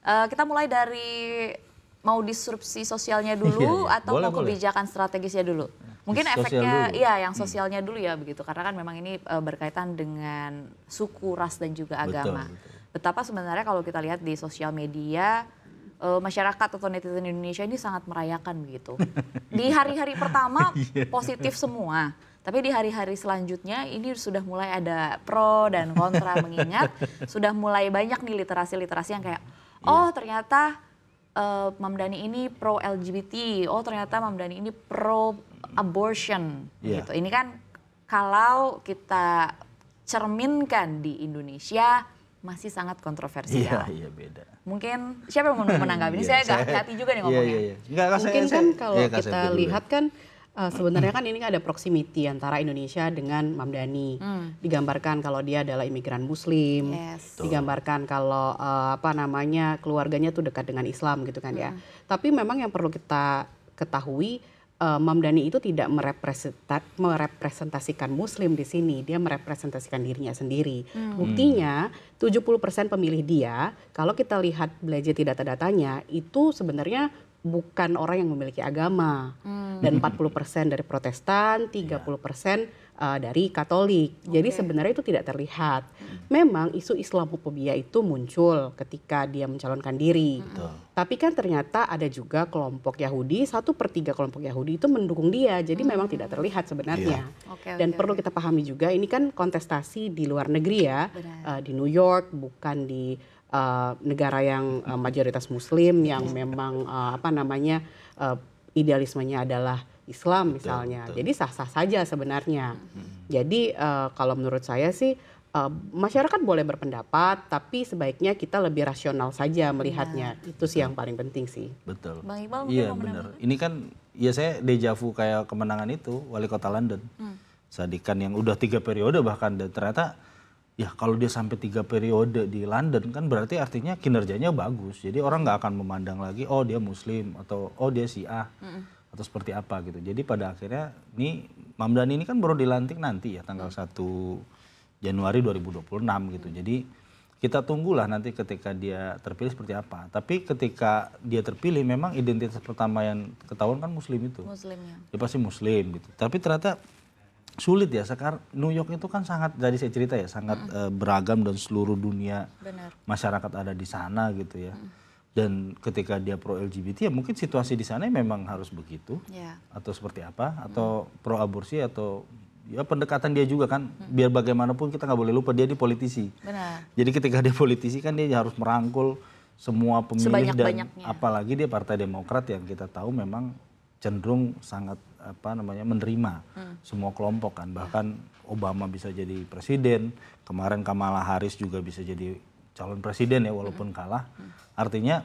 Kita mulai dari mau disrupsi sosialnya dulu atau boleh, mau kebijakan strategisnya dulu? Mungkin Sosial efeknya, dulu. iya yang sosialnya dulu ya begitu. Karena kan memang ini berkaitan dengan suku, ras dan juga agama. Betul. Betapa sebenarnya kalau kita lihat di sosial media, masyarakat atau netizen Indonesia ini sangat merayakan begitu. Di hari-hari pertama positif semua. Tapi di hari-hari selanjutnya ini sudah mulai ada pro dan kontra mengingat sudah mulai banyak nih literasi-literasi yang kayak oh ternyata Ma'am Dhani ini pro LGBT, oh ternyata Ma'am Dhani ini pro abortion gitu. Ini kan kalau kita cerminkan di Indonesia masih sangat kontroversial. Iya beda. Mungkin siapa yang mau menanggapi ini? Saya agak hati-hati juga nih ngomongnya. Mungkin kan kalau kita lihat kan sebenarnya kan ini ada proximity antara Indonesia dengan Ma'am Dhani. Digambarkan kalau dia adalah imigran Muslim, digambarkan kalau keluarganya tuh dekat dengan Islam gitu kan ya. Tapi memang yang perlu kita ketahui, Ma'am Dhani itu tidak merepresentasikan Muslim di sini, dia merepresentasikan dirinya sendiri. Buktinya 70% pemilih dia, kalau kita lihat belajar data-datanya, itu sebenarnya bukan orang yang memiliki agama. Dan 40% dari Protestan, 30% dari Katolik. Jadi sebenarnya itu tidak terlihat. Memang isu Islamofobia itu muncul ketika dia mencalonkan diri. Tapi kan ternyata ada juga kelompok Yahudi, 1/3 kelompok Yahudi itu mendukung dia. Jadi memang tidak terlihat sebenarnya. Dan perlu kita pahami juga, ini kan kontestasi di luar negeri ya. Di New York, bukan di negara yang mayoritas Muslim yang memang idealismenya adalah Islam misalnya. Jadi sah-sah saja sebenarnya. Jadi kalau menurut saya sih masyarakat boleh berpendapat, tapi sebaiknya kita lebih rasional saja melihatnya. Itu sih yang paling penting sih. Betul. Bang Iqbal Iya benar. Ini kan ya saya deja vu kayak kemenangan itu wali kota London. Sadikan yang udah 3 periode bahkan, dan ternyata ya kalau dia sampai 3 periode di London kan berarti artinya kinerjanya bagus. Jadi orang nggak akan memandang lagi oh dia Muslim atau oh dia Syiah atau seperti apa gitu. Jadi pada akhirnya nih Ma'am Dhani ini kan baru dilantik nanti ya tanggal 1 Januari 2026 gitu. Jadi kita tunggulah nanti ketika dia terpilih seperti apa. Tapi ketika dia terpilih memang identitas pertama yang ketahuan kan Muslim itu. Muslimnya. Dia pasti Muslim gitu. Tapi ternyata sulit ya, sekarang New York itu kan sangat, dari saya cerita ya, sangat beragam dan seluruh dunia masyarakat ada di sana gitu ya. Dan ketika dia pro LGBT ya mungkin situasi di sana memang harus begitu. Atau seperti apa, atau pro aborsi atau ya pendekatan dia juga kan, biar bagaimanapun kita nggak boleh lupa dia di politisi. Jadi ketika dia politisi kan dia harus merangkul semua pemilih dan apalagi dia Partai Demokrat yang kita tahu memang cenderung sangat menerima semua kelompok kan. Bahkan Obama bisa jadi presiden, kemarin Kamala Harris juga bisa jadi calon presiden ya walaupun kalah. Artinya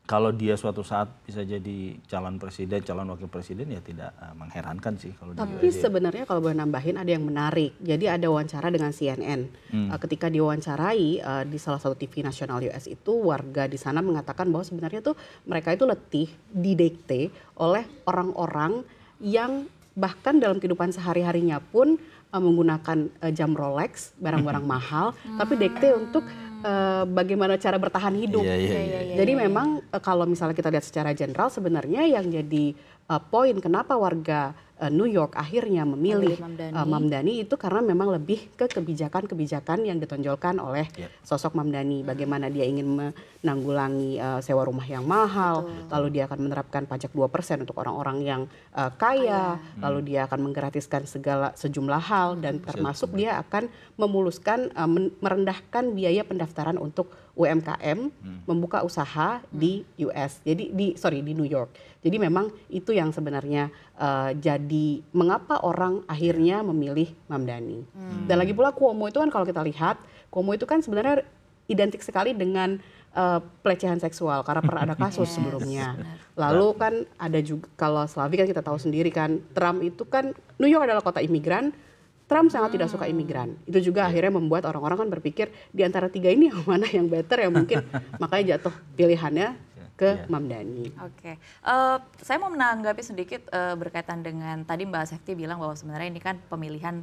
kalau dia suatu saat bisa jadi calon presiden, calon wakil presiden ya tidak mengherankan sih kalau dia. Tapi sebenarnya kalau boleh nambahin ada yang menarik. Jadi ada wawancara dengan CNN. Ketika diwawancarai di salah satu TV nasional US itu, warga di sana mengatakan bahwa sebenarnya tuh mereka itu letih didikte oleh orang-orang yang bahkan dalam kehidupan sehari-harinya pun menggunakan jam Rolex, barang-barang mahal, tapi dikte untuk bagaimana cara bertahan hidup. Jadi memang kalau misalnya kita lihat secara general sebenarnya yang jadi poin kenapa warga New York akhirnya memilih Ma'am Dhani itu karena memang lebih ke kebijakan-kebijakan yang ditonjolkan oleh sosok Ma'am Dhani. Bagaimana dia ingin menanggulangi sewa rumah yang mahal, lalu dia akan menerapkan pajak 2% untuk orang-orang yang kaya, lalu dia akan menggratiskan sejumlah hal dan termasuk dia akan memuluskan, merendahkan biaya pendaftaran untuk UMKM membuka usaha di US. Jadi di New York. Jadi memang itu yang sebenarnya jadi mengapa orang akhirnya memilih Ma'am Dhani. Dan lagi pula Cuomo itu kan kalau kita lihat, Cuomo itu kan sebenarnya identik sekali dengan pelecehan seksual karena pernah ada kasus sebelumnya. Lalu kan ada juga kalau Slavi kan kita tahu sendiri kan, Trump itu kan New York adalah kota imigran. Trump sangat tidak suka imigran. Itu juga akhirnya membuat orang-orang kan berpikir di antara 3 ini yang mana yang better yang mungkin makanya jatuh pilihannya ke Mamdani. Oke. Saya mau menanggapi sedikit berkaitan dengan tadi Mbak Sefty bilang bahwa sebenarnya ini kan pemilihan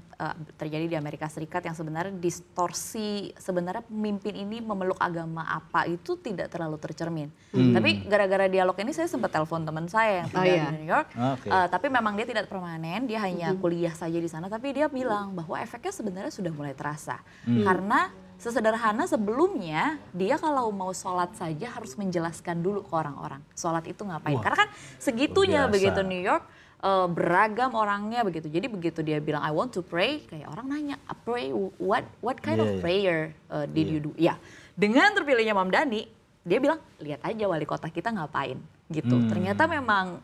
terjadi di Amerika Serikat yang sebenarnya distorsi, sebenarnya pemimpin ini memeluk agama apa itu tidak terlalu tercermin. Tapi gara-gara dialog ini saya sempat telepon teman saya yang tinggal di New York, tapi memang dia tidak permanen, dia hanya kuliah saja di sana, tapi dia bilang bahwa efeknya sebenarnya sudah mulai terasa. Karena sesederhana sebelumnya dia kalau mau sholat saja harus menjelaskan dulu ke orang-orang sholat itu ngapain. Karena kan segitunya begitu New York beragam orangnya begitu. Jadi begitu dia bilang I want to pray, kayak orang nanya pray what kind of prayer did you do? Ya dengan terpilihnya Mamdani dia bilang lihat aja wali kota kita ngapain gitu. Ternyata memang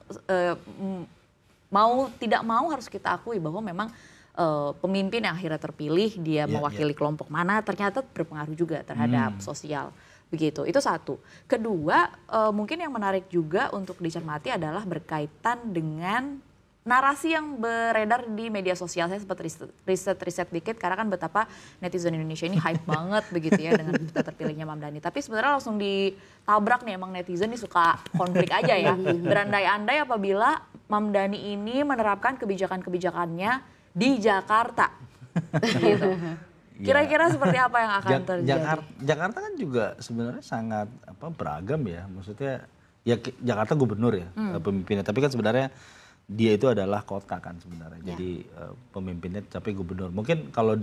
mau tidak mau harus kita akui bahwa memang pemimpin yang akhirnya terpilih dia mewakili kelompok mana ternyata berpengaruh juga terhadap sosial begitu. Itu satu. Kedua mungkin yang menarik juga untuk dicermati adalah berkaitan dengan narasi yang beredar di media sosial. Saya sempat riset dikit karena kan betapa netizen Indonesia ini hype banget begitu ya dengan terpilihnya Mamdani. Tapi sebenarnya langsung ditabrak nih, emang netizen ini suka konflik aja ya. Berandai-andai apabila Mamdani ini menerapkan kebijakan-kebijakannya di Jakarta, gitu. Kira-kira seperti apa yang akan terjadi? Jakarta kan juga sebenarnya sangat beragam ya, maksudnya ya Jakarta gubernur ya pemimpinnya, tapi kan sebenarnya dia itu adalah kota kan sebenarnya, jadi pemimpinnya tapi gubernur. Mungkin kalau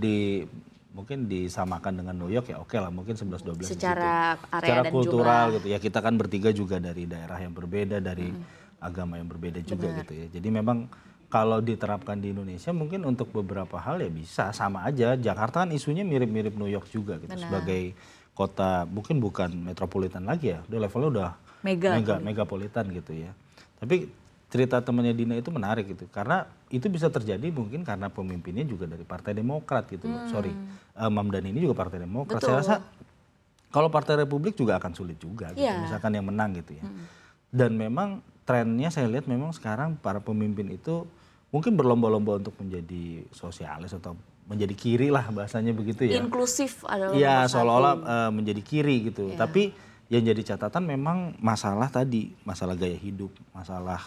disamakan dengan New York ya oke lah, mungkin 11-12 secara gitu. area Secara dan kultural jumlah. gitu ya, kita kan bertiga juga dari daerah yang berbeda, dari agama yang berbeda juga gitu ya. Jadi memang kalau diterapkan di Indonesia mungkin untuk beberapa hal ya bisa sama aja. Jakarta kan isunya mirip-mirip New York juga gitu. Sebagai kota mungkin bukan metropolitan lagi ya, udah levelnya udah megapolitan gitu ya. Tapi cerita temannya Dina itu menarik gitu, karena itu bisa terjadi mungkin karena pemimpinnya juga dari Partai Demokrat gitu. Mamdani ini juga Partai Demokrat. Saya rasa kalau Partai Republik juga akan sulit juga gitu, misalkan yang menang gitu ya. Dan memang trennya saya lihat memang sekarang para pemimpin itu mungkin berlomba-lomba untuk menjadi sosialis atau menjadi kiri lah bahasanya begitu ya. Inklusif adalah ya seolah-olah menjadi kiri gitu. Tapi yang jadi catatan memang masalah tadi, masalah gaya hidup, masalah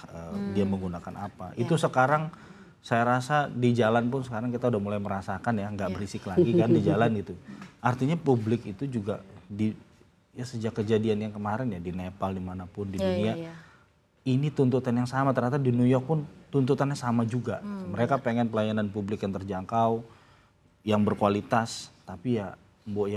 dia menggunakan apa. Itu sekarang saya rasa di jalan pun sekarang kita udah mulai merasakan ya, nggak berisik lagi kan di jalan gitu. Artinya publik itu juga sejak kejadian yang kemarin ya di Nepal dimanapun di dunia. Ini tuntutan yang sama, ternyata di New York pun tuntutannya sama juga. Mereka pengen pelayanan publik yang terjangkau, yang berkualitas, tapi ya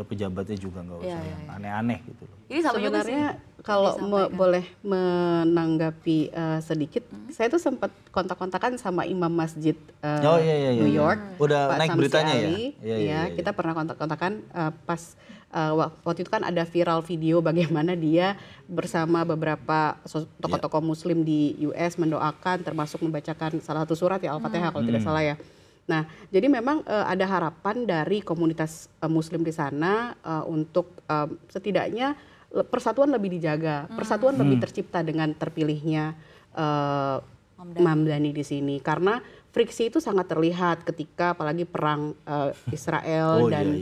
pejabatnya juga nggak usah yang aneh-aneh gitu loh. Ini sama sebenarnya kalau boleh menanggapi sedikit, saya tuh sempat kontak-kontakan sama imam masjid New York, udah Pak naik Samsi beritanya Ali. ya? Kita pernah kontak-kontakan pas waktu itu kan ada viral video bagaimana dia bersama beberapa tokoh-tokoh Muslim di US mendoakan, termasuk membacakan salah satu surat ya Al-Fatihah kalau tidak salah ya. Nah, jadi memang ada harapan dari komunitas Muslim di sana untuk setidaknya persatuan lebih dijaga, persatuan lebih tercipta dengan terpilihnya Mamdani di sini, karena friksi itu sangat terlihat ketika apalagi perang Israel dan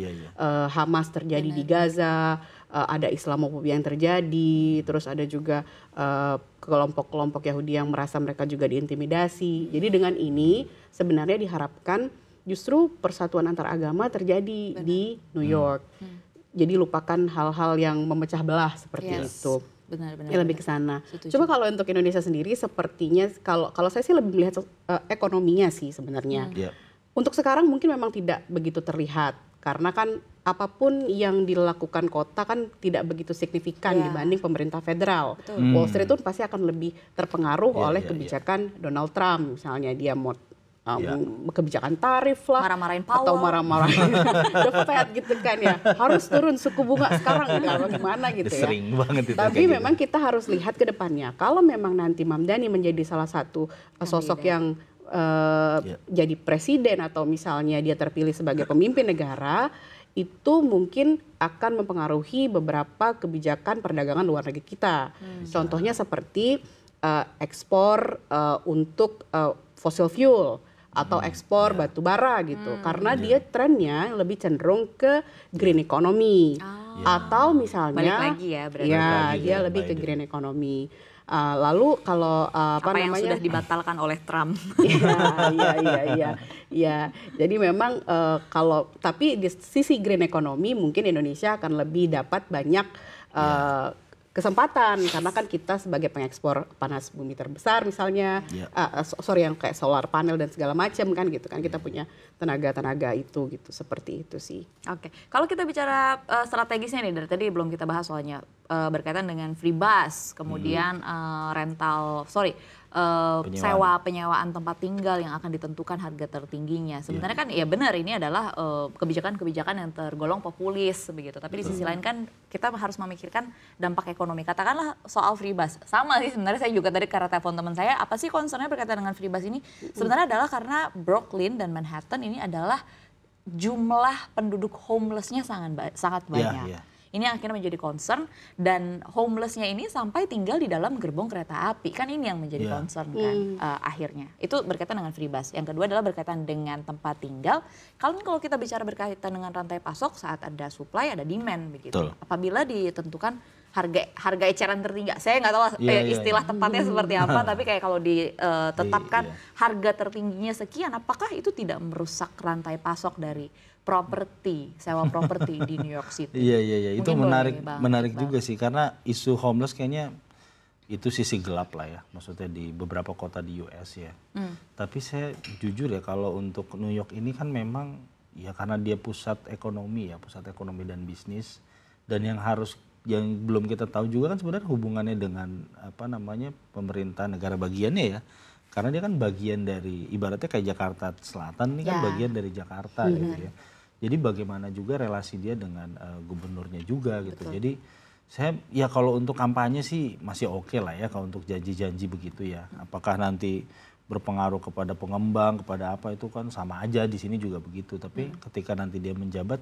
Hamas terjadi di Gaza, ada Islamofobia yang terjadi, terus ada juga kelompok-kelompok Yahudi yang merasa mereka juga diintimidasi. Jadi dengan ini sebenarnya diharapkan justru persatuan antar agama terjadi di New York. Jadi lupakan hal-hal yang memecah belah seperti itu. Benar-benar. Lebih ke sana. Coba kalau untuk Indonesia sendiri sepertinya kalau saya sih lebih melihat ekonominya sih sebenarnya. Untuk sekarang mungkin memang tidak begitu terlihat karena kan apapun yang dilakukan kota kan tidak begitu signifikan dibanding pemerintah federal. Wall Street itu pasti akan lebih terpengaruh oleh kebijakan Donald Trump, misalnya dia mau kebijakan tarif lah, marah-marahin Powell, atau marah-marahin The Fed gitu kan ya, harus turun suku bunga sekarang gitu, gimana gitu ya. Sering banget itu. Tapi memang kita harus lihat ke depannya. Kalau memang nanti Mamdani menjadi salah satu sosok yang jadi presiden atau misalnya dia terpilih sebagai pemimpin negara, itu mungkin akan mempengaruhi beberapa kebijakan perdagangan luar negeri kita. Contohnya seperti ekspor untuk fossil fuel atau ekspor batu bara gitu, karena dia trennya lebih cenderung ke green economy. Atau misalnya balik lagi ya berarti. Ya, lagi dia ya, lebih ke Biden. green economy. Lalu kalau apa yang sudah dibatalkan oleh Trump. Iya. Jadi memang tapi di sisi green economy mungkin Indonesia akan lebih dapat banyak kesempatan karena kan kita sebagai pengekspor panas bumi terbesar misalnya, yang kayak solar panel dan segala macam kan gitu kan, kita punya tenaga itu gitu, seperti itu sih. Oke, kalau kita bicara strategisnya nih, dari tadi belum kita bahas soalnya berkaitan dengan free bus, kemudian sewa penyewaan tempat tinggal yang akan ditentukan harga tertingginya. Sebenarnya kan ya benar ini adalah kebijakan-kebijakan yang tergolong populis begitu. Tapi di sisi lain kan kita harus memikirkan dampak ekonomi. Katakanlah soal free bus. Sama sih sebenarnya, saya juga tadi karena telepon teman saya, apa sih concernnya berkaitan dengan free bus ini? Sebenarnya adalah karena Brooklyn dan Manhattan ini adalah jumlah penduduk homeless-nya sangat banyak. Ini yang akhirnya menjadi concern, dan homeless-nya ini sampai tinggal di dalam gerbong kereta api. Kan ini yang menjadi concern kan akhirnya. Itu berkaitan dengan free bus. Yang kedua adalah berkaitan dengan tempat tinggal. Kalau kita bicara berkaitan dengan rantai pasok, saat ada supply ada demand begitu. Betul. Apabila ditentukan harga eceran tertinggi, saya nggak tahu istilah tepatnya seperti apa, tapi kayak kalau ditetapkan harga tertingginya sekian, apakah itu tidak merusak rantai pasok dari sewa properti di New York City? Iya. Itu Mungkin menarik juga sih, karena isu homeless kayaknya itu sisi gelap lah ya, maksudnya di beberapa kota di US ya. Tapi saya jujur ya, kalau untuk New York ini kan memang ya karena dia pusat ekonomi dan bisnis, dan yang belum kita tahu juga kan sebenarnya hubungannya dengan pemerintah negara bagiannya ya. Karena dia kan bagian dari, ibaratnya kayak Jakarta Selatan ini kan bagian dari Jakarta gitu ya. Jadi bagaimana juga relasi dia dengan gubernurnya juga gitu. Jadi saya kalau untuk kampanye sih masih oke lah ya, kalau untuk janji-janji begitu ya. Apakah nanti berpengaruh kepada pengembang, kepada apa, itu kan sama aja, di sini juga begitu. Tapi ketika nanti dia menjabat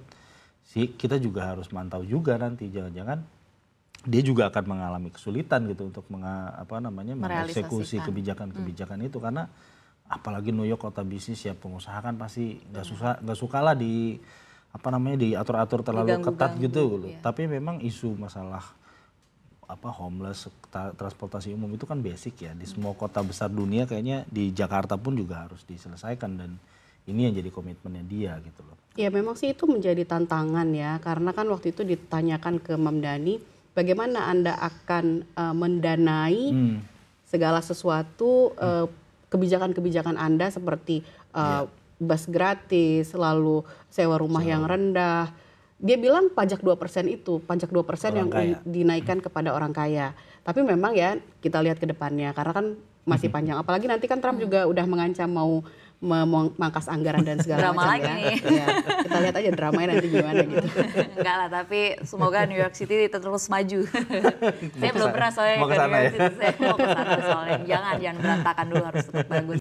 sih, kita juga harus mantau juga nanti, jangan-jangan dia juga akan mengalami kesulitan gitu untuk mengeksekusi kebijakan-kebijakan itu, karena apalagi New York kota bisnis ya, pengusaha kan pasti nggak suka lah diatur-atur terlalu ketat gitu. Tapi memang isu masalah homeless, transportasi umum itu kan basic ya di semua kota besar dunia, kayaknya di Jakarta pun juga harus diselesaikan, dan ini yang jadi komitmennya dia gitu loh. Ya memang sih itu menjadi tantangan ya, karena kan waktu itu ditanyakan ke Mam Dhani, bagaimana Anda akan mendanai segala sesuatu, kebijakan-kebijakan Anda seperti bus gratis, lalu sewa rumah yang rendah. Dia bilang pajak 2% yang dinaikkan kepada orang kaya. Tapi memang ya kita lihat ke depannya, karena kan masih panjang. Apalagi nanti kan Trump juga udah mengancam mau memangkas anggaran dan segala drama macam lagi ya. Kita lihat aja dramanya nanti gimana gitu. Enggak lah, tapi semoga New York City terus maju. Saya belum pernah soalnya mau ke New kesana York ya? City, saya mau ke sana soalnya. Jangan berantakan dulu, harus tetap bagus.